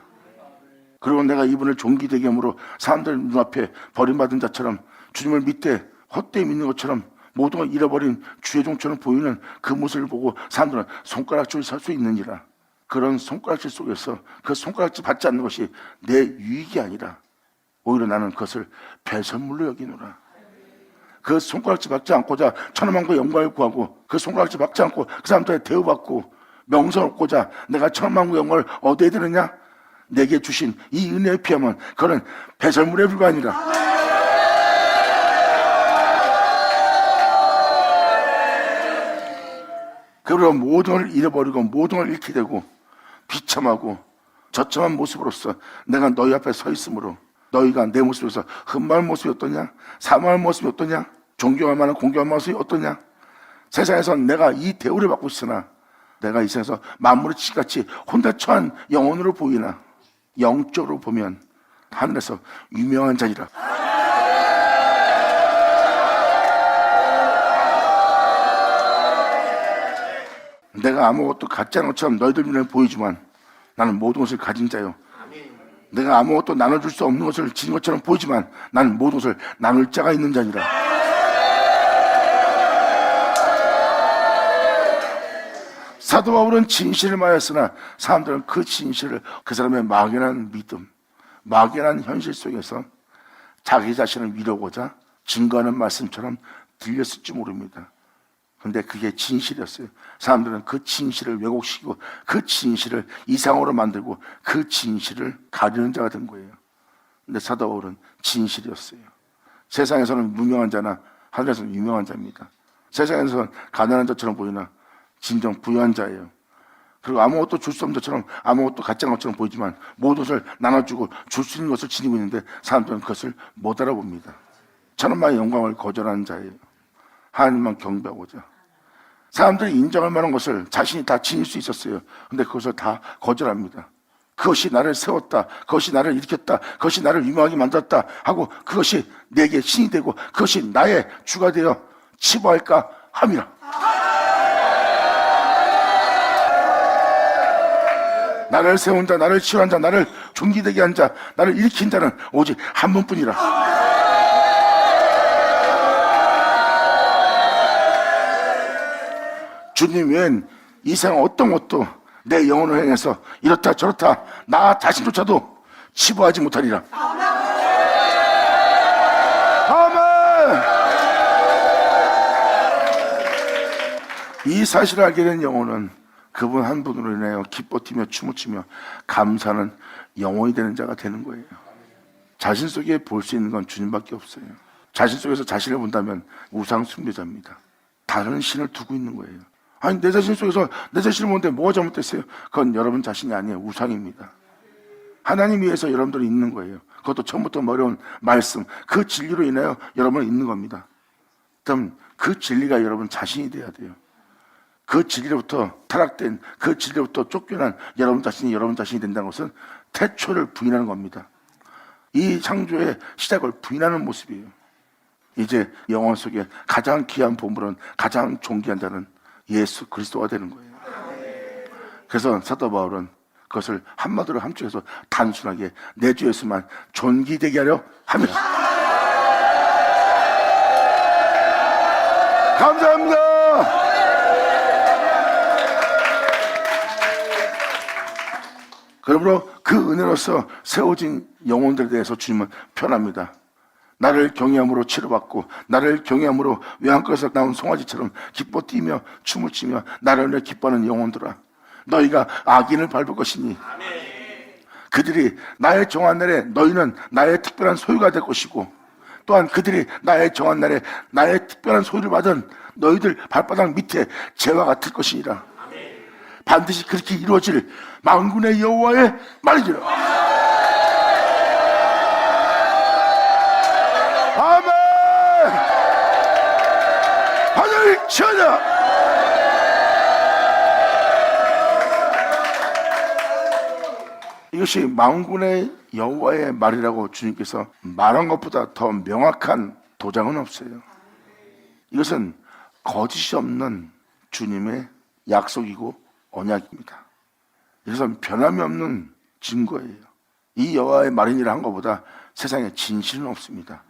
그리고 내가 이분을 존귀되게 함으로 사람들 눈앞에 버림받은 자처럼 주님을 밑에 헛되이 믿는 것처럼 모든 걸 잃어버린 주의 종처럼 보이는 그 모습을 보고 사람들은 손가락질 살 수 있느니라. 그런 손가락질 속에서 그 손가락질 받지 않는 것이 내 유익이 아니라 오히려 나는 그것을 배선물로 여기노라. 그 손가락질 받지 않고자 천만과 영광을 구하고 그 손가락질 받지 않고 그 사람들의 대우받고 명성 얻고자 내가 천만과 영광을 얻어야 되느냐? 내게 주신 이 은혜의 피함은 그거는 배설물에 불과하니라. 그러므로 모든 걸 잃어버리고 모든 걸 잃게 되고 비참하고 저참한 모습으로서 내가 너희 앞에 서 있으므로 너희가 내 모습에서 흠마을 모습이 어떠냐? 사모할 모습이 어떠냐? 존경할 만한 공경할 모습이 어떠냐? 세상에서 내가 이 대우를 받고 있으나 내가 이 세상에서 만물의 지같이 혼자 처한 영혼으로 보이나 영적으로 보면 하늘에서 유명한 자니라. 내가 아무것도 갖지 않은 것처럼 너희들 눈에 보이지만 나는 모든 것을 가진 자요. 내가 아무것도 나눠줄 수 없는 것을 지닌 것처럼 보이지만 나는 모든 것을 나눌 자가 있는 자니라. 사도 바울은 진실을 말했으나 사람들은 그 진실을 그 사람의 막연한 믿음, 막연한 현실 속에서 자기 자신을 위로하고자 증거하는 말씀처럼 들렸을지 모릅니다. 근데 그게 진실이었어요. 사람들은 그 진실을 왜곡시키고 그 진실을 이상으로 만들고 그 진실을 가리는 자가 된 거예요. 근데 사도 바울은 진실이었어요. 세상에서는 무명한 자나 하늘에서는 유명한 자입니다. 세상에서는 가난한 자처럼 보이나 진정 부유한 자예요. 그리고 아무것도 줄 수 없는 자처럼 아무것도 갖지 않은 것처럼 보이지만 모든 것을 나눠주고 줄 수 있는 것을 지니고 있는데 사람들은 그것을 못 알아봅니다. 천원만의 영광을 거절하는 자예요. 하나님만 경배하고자. 사람들이 인정할 만한 것을 자신이 다 지닐 수 있었어요. 근데 그것을 다 거절합니다. 그것이 나를 세웠다, 그것이 나를 일으켰다, 그것이 나를 유명하게 만들었다 하고 그것이 내게 신이 되고 그것이 나의 주가 되어 치부할까 함이라. 나를 세운 자, 나를 치유한 자, 나를 존귀되게 한 자, 나를 일으킨 자는 오직 한 분뿐이라. 주님 외엔 이 세상 어떤 것도 내 영혼을 향해서 이렇다 저렇다 나 자신조차도 치부하지 못하리라. 아멘. 이 사실을 알게 된 영혼은 그분 한 분으로 인하여 기뻐 뛰며 춤을 추며 감사하는 영혼이 되는 자가 되는 거예요. 자신 속에 볼 수 있는 건 주님밖에 없어요. 자신 속에서 자신을 본다면 우상 숭배자입니다. 다른 신을 두고 있는 거예요. 아니 내 자신 속에서 내 자신을 보는데 뭐가 잘못됐어요? 그건 여러분 자신이 아니에요. 우상입니다. 하나님 위해서 여러분들이 있는 거예요. 그것도 처음부터 어려운 말씀, 그 진리로 인하여 여러분은 있는 겁니다. 그럼 그 진리가 여러분 자신이 돼야 돼요. 그 진리로부터 타락된, 그 진리로부터 쫓겨난 여러분 자신이 된다는 것은 태초를 부인하는 겁니다. 이 창조의 시작을 부인하는 모습이에요. 이제 영혼 속에 가장 귀한 보물은, 가장 존귀한 자는 예수 그리스도가 되는 거예요. 그래서 사도 바울은 그것을 한마디로 함축해서 단순하게 내 주 예수만 존귀되게 하려 합니다. 감사합니다. 그러므로 그 은혜로서 세워진 영혼들에 대해서 주님은 편합니다. 나를 경외함으로 치료받고 나를 경외함으로 외양간에서 나온 송아지처럼 기뻐 뛰며 춤을 추며 나를 위해 기뻐하는 영혼들아, 너희가 악인을 밟을 것이니 그들이 나의 정한 날에 너희는 나의 특별한 소유가 될 것이고, 또한 그들이 나의 정한 날에 나의 특별한 소유를 받은 너희들 발바닥 밑에 재와 같을 것이니라. 반드시 그렇게 이루어질 만군의 여호와의 말이니라. 아멘. 하늘 치어자. 이것이 만군의 여호와의 말이라고 주님께서 말한 것보다 더 명확한 도장은 없어요. 이것은 거짓이 없는 주님의 약속이고 언약입니다. 이것은 변함이 없는 증거예요. 이 여호와의 말이니라 한 것보다 세상에 진실은 없습니다.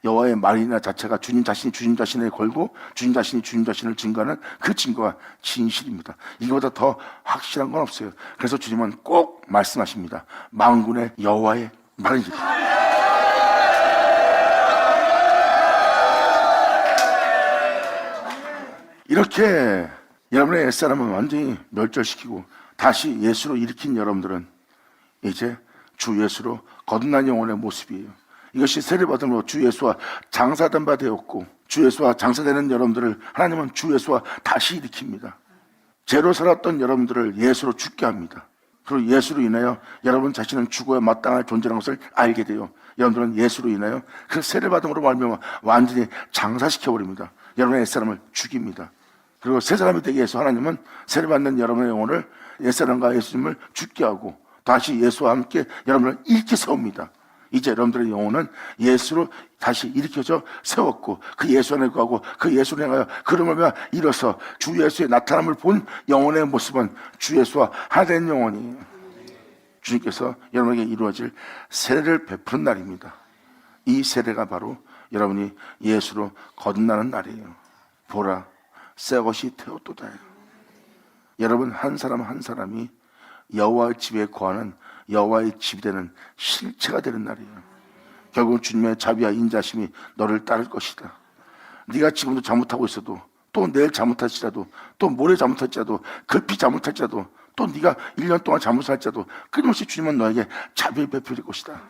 여호와의 말이나 자체가 주님 자신을 걸고 주님 자신을 증거하는 그 증거가 진실입니다. 이거보다 더 확실한 건 없어요. 그래서 주님은 꼭 말씀하십니다. 만군의 여호와의 말이니라. 이렇게 여러분의 옛사람은 완전히 멸절시키고 다시 예수로 일으킨 여러분들은 이제 주 예수로 거듭난 영혼의 모습이에요. 이것이 세례 받음으로 주 예수와 장사된 바 되었고, 주 예수와 장사되는 여러분들을 하나님은 주 예수와 다시 일으킵니다. 죄로 살았던 여러분들을 예수로 죽게 합니다. 그리고 예수로 인하여 여러분 자신은 죽어야 마땅할 존재라는 것을 알게 돼요. 여러분들은 예수로 인하여 그 세례 받음으로 말미암아 완전히 장사시켜버립니다. 여러분의 옛사람을 죽입니다. 그리고 새 사람이 되기 위해서 하나님은 세례받는 여러분의 영혼을 옛사람과 예수님을 죽게 하고 다시 예수와 함께 여러분을 일으켜 세웁니다. 이제 여러분들의 영혼은 예수로 다시 일으켜져 세웠고 그 예수 안에 거하고 그 예수를 향하여 그러면 일어서 주 예수의 나타남을 본 영혼의 모습은 주 예수와 하나 된 영혼이에요. 주님께서 여러분에게 이루어질 세례를 베푸는 날입니다. 이 세례가 바로 여러분이 예수로 거듭나는 날이에요. 보라, 새 것이 되었도다. 여러분 한 사람 한 사람이 여호와의 집에 거하는 여호와의 집이 되는 실체가 되는 날이에요. 결국 주님의 자비와 인자심이 너를 따를 것이다. 네가 지금도 잘못하고 있어도 또 내일 잘못할지라도 또 모레 잘못할지라도 급히 잘못할지라도 또 네가 1년 동안 잘못할지라도 끊임없이 주님은 너에게 자비를 베풀 것이다.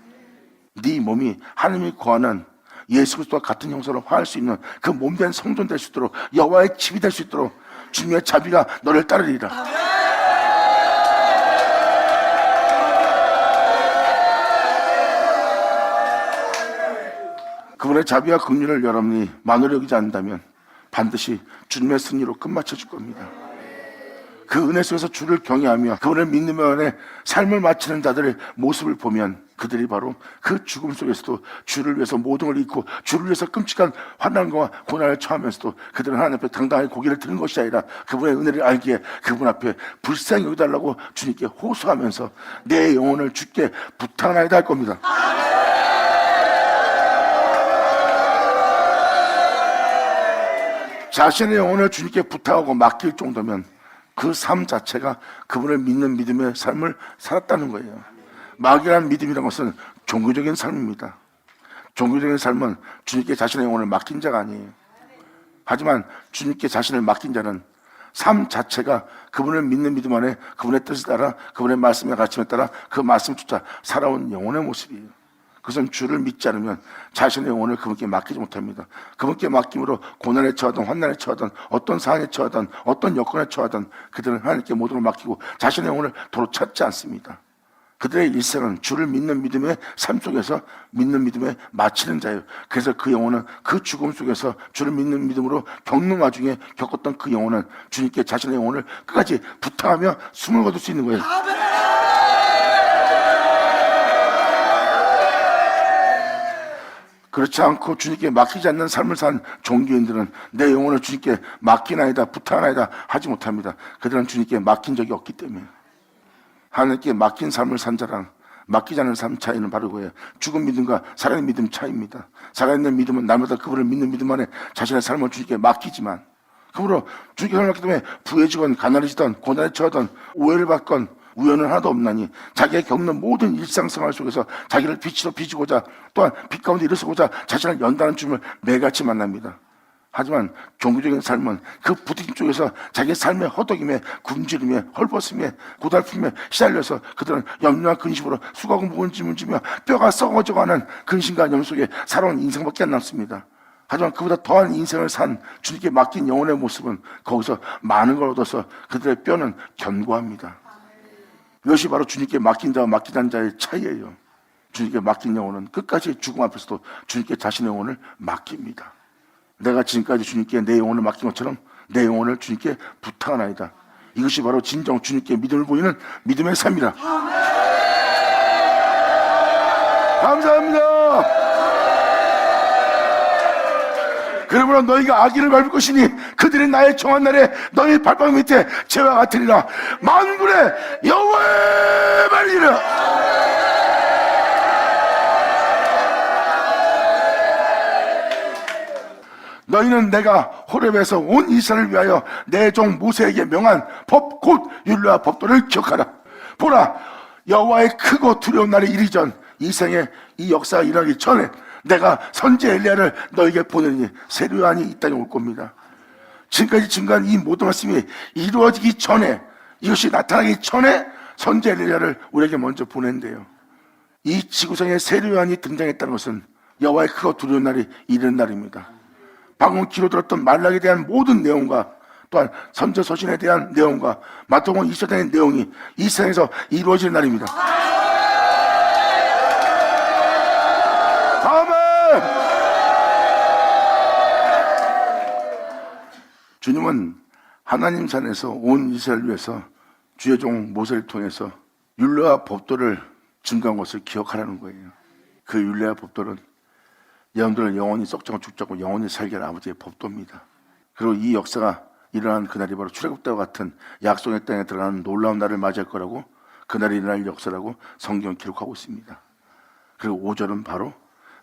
네 몸이 하나님이 거하는 예수 그리스도와 같은 형상으로 화할 수 있는 그 몸된 성전 될 수 있도록 여호와의 집이 될 수 있도록 주님의 자비가 너를 따르리라. 그분의 자비와 긍휼을 여러분이 만으로 여기지 않는다면 반드시 주님의 승리로 끝마쳐 줄 겁니다. 그 은혜 속에서 주를 경외하며 그분을 믿는 안에 삶을 마치는 자들의 모습을 보면 그들이 바로 그 죽음 속에서도 주를 위해서 모든 걸 잃고 주를 위해서 끔찍한 환난과 고난을 처하면서도 그들은 하나님 앞에 당당하게 고개를 드는 것이 아니라 그분의 은혜를 알기에 그분 앞에 불쌍히 여기달라고 주님께 호소하면서 내 영혼을 주께 부탁하나이다 할 겁니다. 자신의 영혼을 주님께 부탁하고 맡길 정도면 그 삶 자체가 그분을 믿는 믿음의 삶을 살았다는 거예요. 막연한 믿음이라는 것은 종교적인 삶입니다. 종교적인 삶은 주님께 자신의 영혼을 맡긴 자가 아니에요. 하지만 주님께 자신을 맡긴 자는 삶 자체가 그분을 믿는 믿음 안에 그분의 뜻에 따라 그분의 말씀의 가르침에 따라 그 말씀 쫓아 살아온 영혼의 모습이에요. 그것은 주를 믿지 않으면 자신의 영혼을 그분께 맡기지 못합니다. 그분께 맡김으로 고난에 처하든 환난에 처하든 어떤 상황에 처하든 어떤 여건에 처하든 그들은 하나님께 모든 걸 맡기고 자신의 영혼을 도로 찾지 않습니다. 그들의 일생은 주를 믿는 믿음의 삶 속에서 믿는 믿음에 마치는 자예요. 그래서 그 영혼은 그 죽음 속에서 주를 믿는 믿음으로 겪는 와중에 겪었던 그 영혼은 주님께 자신의 영혼을 끝까지 부탁하며 숨을 거둘 수 있는 거예요. 그렇지 않고 주님께 맡기지 않는 삶을 산 종교인들은 내 영혼을 주님께 맡기나이다 부탁하나이다 하지 못합니다. 그들은 주님께 맡긴 적이 없기 때문에. 하나님께 맡긴 삶을 산 자랑 맡기지 않는 삶 차이는 바로 그거예요. 죽은 믿음과 살아있는 믿음 차이입니다. 살아있는 믿음은 날마다 그분을 믿는 믿음 안에 자신의 삶을 주님께 맡기지만 그러므로 주님께 삶을 맡기 때문에 부해지건 가난해지던 고난에 처하던 오해를 받건 우연은 하나도 없나니 자기가 겪는 모든 일상생활 속에서 자기를 빛으로 비추고자 또한 빛 가운데 일어서고자 자신을 연다는 주님을 매일같이 만납니다. 하지만 종교적인 삶은 그 부딪힘 쪽에서 자기 삶의 허덕임에 굶주림에 헐벗음에 고달픔에 시달려서 그들은 염려와 근심으로 수고하고 무거운 짐을 지며 뼈가 썩어져가는 근심과 염 속에 살아온 인생밖에 안 남습니다. 하지만 그보다 더한 인생을 산 주님께 맡긴 영혼의 모습은 거기서 많은 걸 얻어서 그들의 뼈는 견고합니다. 이것이 바로 주님께 맡긴 자와 맡기지 않은 자의 차이예요. 주님께 맡긴 영혼은 끝까지 죽음 앞에서도 주님께 자신의 영혼을 맡깁니다. 내가 지금까지 주님께 내 영혼을 맡긴 것처럼 내 영혼을 주님께 부탁하나이다. 이것이 바로 진정 주님께 믿음을 보이는 믿음의 삶이다. 감사합니다. 그러므로 너희가 악인을 밟을 것이니 그들이 나의 정한 날에 너희 발바닥 밑에 재와 같으리라. 만군의 여호와의 말이라. 너희는 내가 호렙에서 온 이스라엘을 위하여 내 종 모세에게 명한 법 곧 율례와 법도를 기억하라. 보라, 여호와의 크고 두려운 날이 이르기 전 이 생에 이 역사가 일어나기 전에 내가 선지 엘리야를 너에게 보내니 세례요한이 이 땅에 올 겁니다. 지금까지 증거한 이 모든 말씀이 이루어지기 전에, 이것이 나타나기 전에 선지 엘리야를 우리에게 먼저 보낸대요. 이 지구상에 세례요한이 등장했다는 것은 여호와의 크고 두려운 날이 이르는 날입니다. 방금 귀로 들었던 말락에 대한 모든 내용과 또한 선지서신에 대한 내용과 마태복음 20장의 내용이 이 세상에서 이루어지는 날입니다. 아멘. 주님은 하나님 산에서 온 이스라엘을 위해서 주의 종 모세를 통해서 율례와 법도를 증거한 것을 기억하라는 거예요. 그 율례와 법도는 여러분들은 영원히 썩지 않고 죽지 않고 영원히 살게 할 아버지의 법도입니다. 그리고 이 역사가 일어난 그날이 바로 출애굽 때와 같은 약속의 땅에 들어가는 놀라운 날을 맞이할 거라고, 그날이 일어날 역사라고 성경은 기록하고 있습니다. 그리고 5절은 바로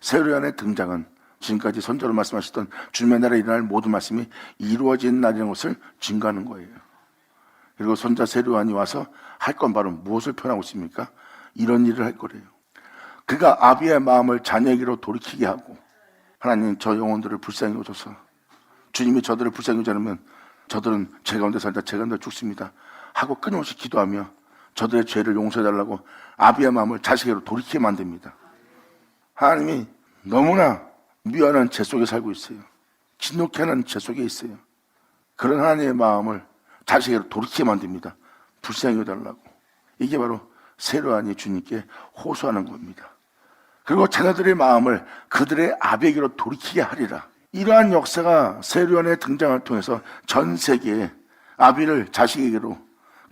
세례요한의 등장은 지금까지 선조로 말씀하셨던 주님의 날에 일어날 모든 말씀이 이루어진 날이라는 것을 증거하는 거예요. 그리고 선자 세례요한이 와서 할 건 바로 무엇을 표현하고 있습니까? 이런 일을 할 거래요. 그가 아비의 마음을 자녀에게로 돌이키게 하고, 하나님 저 영혼들을 불쌍히 여겨서, 주님이 저들을 불쌍히 여기지 않으면 저들은 제 가운데 살다 제 가운데 죽습니다 하고 끊임없이 기도하며 저들의 죄를 용서해달라고 아비의 마음을 자식에게로 돌이키게 만듭니다. 하나님이 너무나 미안한 죄 속에 살고 있어요. 진노케 하는 죄 속에 있어요. 그런 하나님의 마음을 자식에게로 돌이키게 만듭니다. 불쌍히 여겨달라고. 이게 바로 세례요한이 주님께 호소하는 겁니다. 그리고 자녀들의 마음을 그들의 아비에게로 돌이키게 하리라. 이러한 역사가 세례요한의 등장을 통해서 전 세계에 아비를 자식에게로,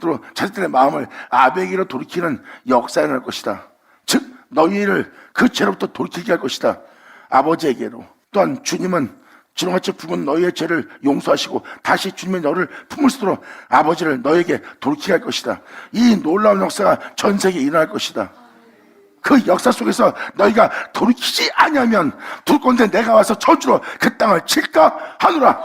또 자식들의 마음을 아비에게로 돌이키는 역사가 일어날 것이다. 즉 너희를 그 죄로부터 돌이키게 할 것이다. 아버지에게로. 또한 주님은 지렁같이 붉은 너희의 죄를 용서하시고 다시 주님의 너를 품을 수 있도록 아버지를 너에게 돌이키게 할 것이다. 이 놀라운 역사가 전 세계에 일어날 것이다. 그 역사 속에서 너희가 돌이키지 아니하면 둘 건데 내가 와서 저주로 그 땅을 칠까 하노라.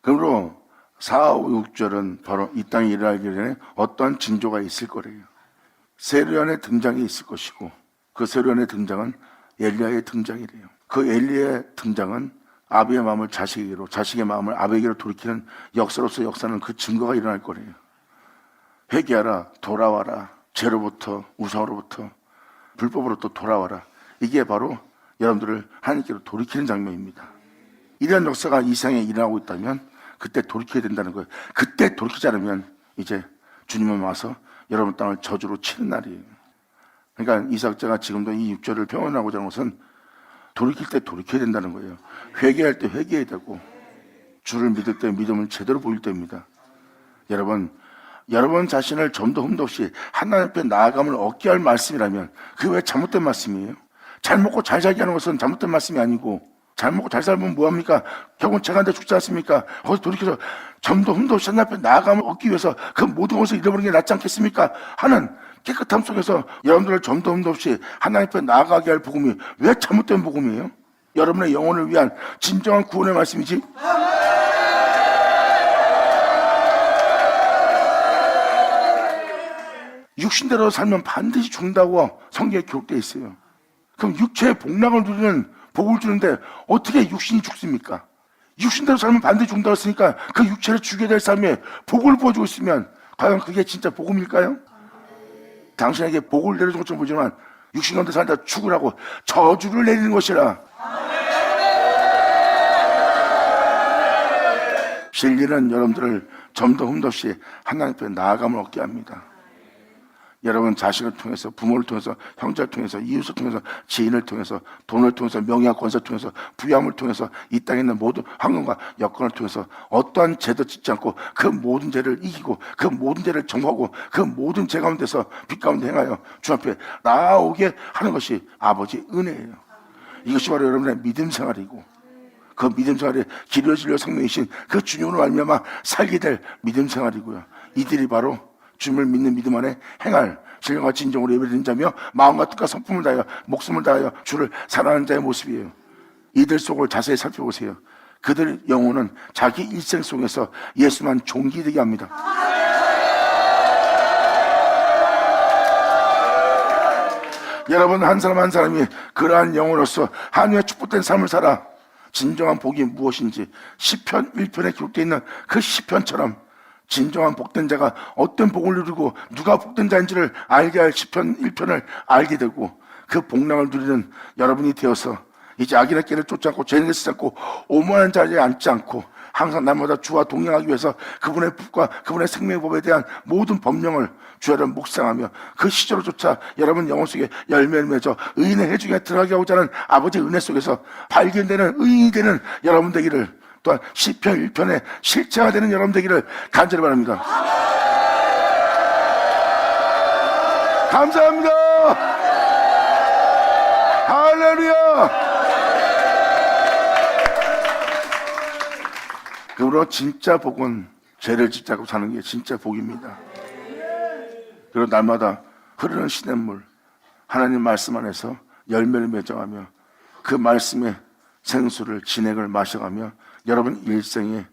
그러므로 4, 5, 6절은 바로 이 땅에 일어나기 전에 어떠한 징조가 있을 거래요. 세례요한의 등장이 있을 것이고, 그 세례요한의 등장은 엘리야의 등장이래요. 그 엘리야의 등장은 아비의 마음을 자식에게로, 자식의 마음을 아비에게로 돌이키는 역사로서 역사는 그 증거가 일어날 거래요. 회개하라, 돌아와라, 죄로부터, 우상으로부터, 불법으로부터 돌아와라. 이게 바로 여러분들을 하나님께로 돌이키는 장면입니다. 이런 역사가 이 세상에 일어나고 있다면 그때 돌이켜야 된다는 거예요. 그때 돌이키지 않으면 이제 주님은 와서 여러분 땅을 저주로 치는 날이에요. 그러니까 이삭자가 지금도 이 6절을 표현하고자 하는 것은 돌이킬 때 돌이켜야 된다는 거예요. 회개할 때 회개해야 되고, 주를 믿을 때 믿음을 제대로 보일 때입니다. 여러분 자신을 점도 흠도 없이 하나님 앞에 나아감을 얻게 할 말씀이라면 그게 왜 잘못된 말씀이에요? 잘 먹고 잘 살게 하는 것은 잘못된 말씀이 아니고, 잘 먹고 잘 살면 뭐합니까? 결국은 제가 죽지 않습니까? 거기서 돌이켜서 점도 흠도 없이 하나님 앞에 나아감을 얻기 위해서 그 모든 것을 잃어버리는 게 낫지 않겠습니까? 하는 깨끗함 속에서 여러분들을 점도 흠도 없이 하나님 앞에 나아가게 할 복음이 왜 잘못된 복음이에요? 여러분의 영혼을 위한 진정한 구원의 말씀이지. 육신대로 살면 반드시 죽는다고 성경에 기록되어 있어요. 그럼 육체의 복락을 누리는 복을 주는데 어떻게 육신이 죽습니까? 육신대로 살면 반드시 죽는다고 했으니까 그 육체를 죽게 될 삶에 복을 부어주고 있으면 과연 그게 진짜 복음일까요? 당신에게 복을 내려준 것처럼 보지만 육신 가운데 살다 죽으라고 저주를 내리는 것이라. 진리는 여러분들을 점도 흠도 없이 하나님 앞에 나아감을 얻게 합니다. 여러분 자식을 통해서, 부모를 통해서, 형제를 통해서, 이웃을 통해서, 지인을 통해서, 돈을 통해서, 명예와 권세를 통해서, 부양을 통해서, 이 땅에 있는 모든 환경과 여건을 통해서 어떠한 죄도 짓지 않고 그 모든 죄를 이기고 그 모든 죄를 정하고 그 모든 죄 가운데서 빛 가운데 행하여 주 앞에 나아오게 하는 것이 아버지의 은혜예요. 이것이 바로 여러분의 믿음 생활이고, 그 믿음 생활에 길이요 진리요 생명이신 그 주님으로 말미암아 살게 될 믿음 생활이고요. 이들이 바로 주님을 믿는 믿음 안에 행할 신령과 진정으로 예배드리는 자며 마음과 뜻과 성품을 다하여 목숨을 다하여 주를 사랑하는 자의 모습이에요. 이들 속을 자세히 살펴보세요. 그들 영혼은 자기 일생 속에서 예수만 존귀되게 합니다. 여러분 한 사람 한 사람이 그러한 영혼으로서 한유의 축복된 삶을 살아 진정한 복이 무엇인지 시편 1편에 기록되어 있는 그 시편처럼 진정한 복된 자가 어떤 복을 누리고 누가 복된 자인지를 알게 할 시편 1편을 알게 되고, 그 복락을 누리는 여러분이 되어서 이제 악인의 길을 쫓지 않고 죄인을 쓰지 않고 오만한 자리에 앉지 않고 항상 날마다 주와 동행하기 위해서 그분의 법과 그분의 생명의 법에 대한 모든 법령을 주야를 묵상하며 그 시절을 쫓아 여러분 영혼 속에 열매를 맺어 의인의 해중에 들어가게 하고자 하는 아버지의 은혜 속에서 발견되는 의인이 되는 여러분 되기를, 또한 시편 1편의 실체가 되는 여러분 되기를 간절히 바랍니다. 감사합니다. 할렐루야. 그러므로 진짜 복은 죄를 짓지 않고 사는 게 진짜 복입니다. 그리고 날마다 흐르는 시냇물, 하나님 말씀 안에서 열매를 맺어가며 그 말씀의 생수를 진액을 마셔가며 여러분 일생에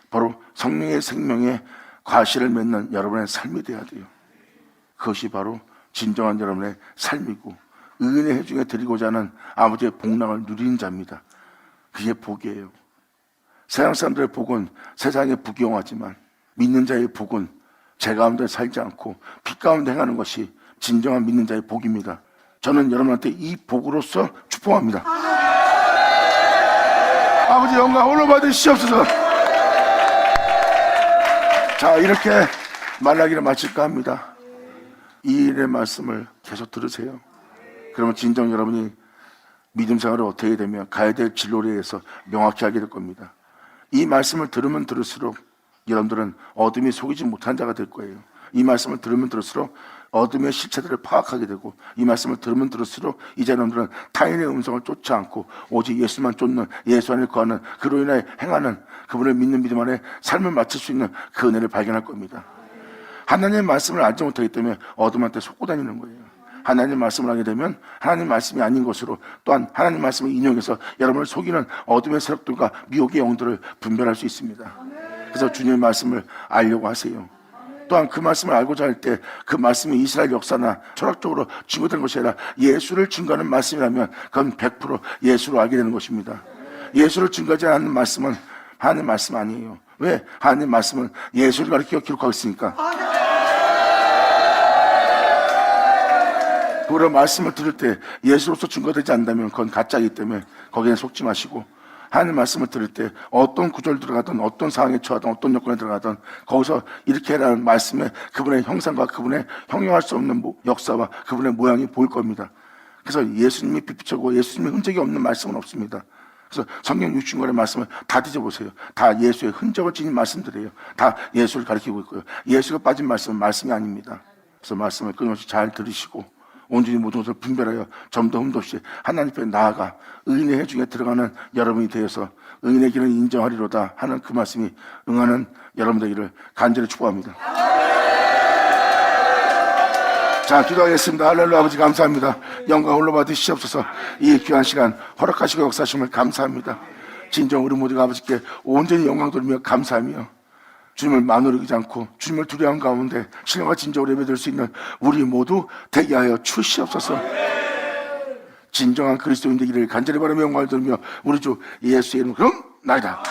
바로 성령의 생명의 과실을 맺는 여러분의 삶이 되어야 돼요. 그것이 바로 진정한 여러분의 삶이고 의인의 해중에 드리고자 하는 아버지의 복락을 누리는 자입니다. 그게 복이에요. 세상 사람들의 복은 세상에 부귀영하지만 믿는 자의 복은 죄 가운데 살지 않고 빛 가운데 행하는 것이 진정한 믿는 자의 복입니다. 저는 여러분한테 이 복으로서 축복합니다. 아버지 영광 홀로 받으시옵소서. 자, 이렇게 말라기를 마칠까 합니다. 이 일의 말씀을 계속 들으세요. 그러면 진정 여러분이 믿음 생활을 어떻게 되며 가야 될 진로에 대해서 명확히 알게 될 겁니다. 이 말씀을 들으면 들을수록 여러분들은 어둠이 속이지 못한 자가 될 거예요. 이 말씀을 들으면 들을수록 어둠의 실체들을 파악하게 되고, 이 말씀을 들으면 들을수록 이제 여러분들은 타인의 음성을 쫓지 않고 오직 예수만 쫓는, 예수 안에 거하는, 그로 인해 행하는, 그분을 믿는 믿음 안에 삶을 마칠 수 있는 그 은혜를 발견할 겁니다. 하나님의 말씀을 알지 못하기 때문에 어둠한테 속고 다니는 거예요. 하나님 말씀을 하게 되면 하나님 말씀이 아닌 것으로, 또한 하나님 말씀을 인용해서 여러분을 속이는 어둠의 세력들과 미혹의 영들을 분별할 수 있습니다. 그래서 주님의 말씀을 알려고 하세요. 또한 그 말씀을 알고자 할 때 그 말씀이 이스라엘 역사나 철학적으로 증거된 것이 아니라 예수를 증거하는 말씀이라면 그건 100% 예수로 알게 되는 것입니다. 예수를 증거하지 않는 말씀은 하나님 말씀 아니에요. 왜? 하나님 말씀은 예수를 가리켜 기록하고 있으니까. 그런 말씀을 들을 때 예수로서 증거되지 않는다면 그건 가짜이기 때문에 거기에 속지 마시고, 하나님 말씀을 들을 때 어떤 구절 들어가든 어떤 상황에 처하든 어떤 여건에 들어가든 거기서 이렇게 해라는 말씀에 그분의 형상과 그분의 형용할 수 없는 역사와 그분의 모양이 보일 겁니다. 그래서 예수님이 비추고 예수님의 흔적이 없는 말씀은 없습니다. 그래서 성경 60권의 말씀을 다 뒤져보세요. 다 예수의 흔적을 지닌 말씀들이에요. 다 예수를 가리키고 있고요. 예수가 빠진 말씀은 말씀이 아닙니다. 그래서 말씀을 끊임없이 잘 들으시고 온전히 모든 것을 분별하여 점도 흠도 없이 하나님 앞에 나아가 의인의 해중에 들어가는 여러분이 되어서 의인의 길을 인정하리로다 하는 그 말씀이 응하는 여러분 되기를 간절히 축복합니다. 자, 기도하겠습니다. 할렐루야. 아버지 감사합니다. 영광 홀로 받으시옵소서. 이 귀한 시간 허락하시고 역사하심을 감사합니다. 진정 우리 모두가 아버지께 온전히 영광 돌리며 감사하며 주님을 만우르지 않고 주님을 두려워한 가운데 신령과 진정으로 예배드릴 수 있는 우리 모두 되게 하여 주시옵소서. 진정한 그리스도인 되기를 간절히 바라며 영광을 돌리며 우리 주 예수의 이름으로 나이다.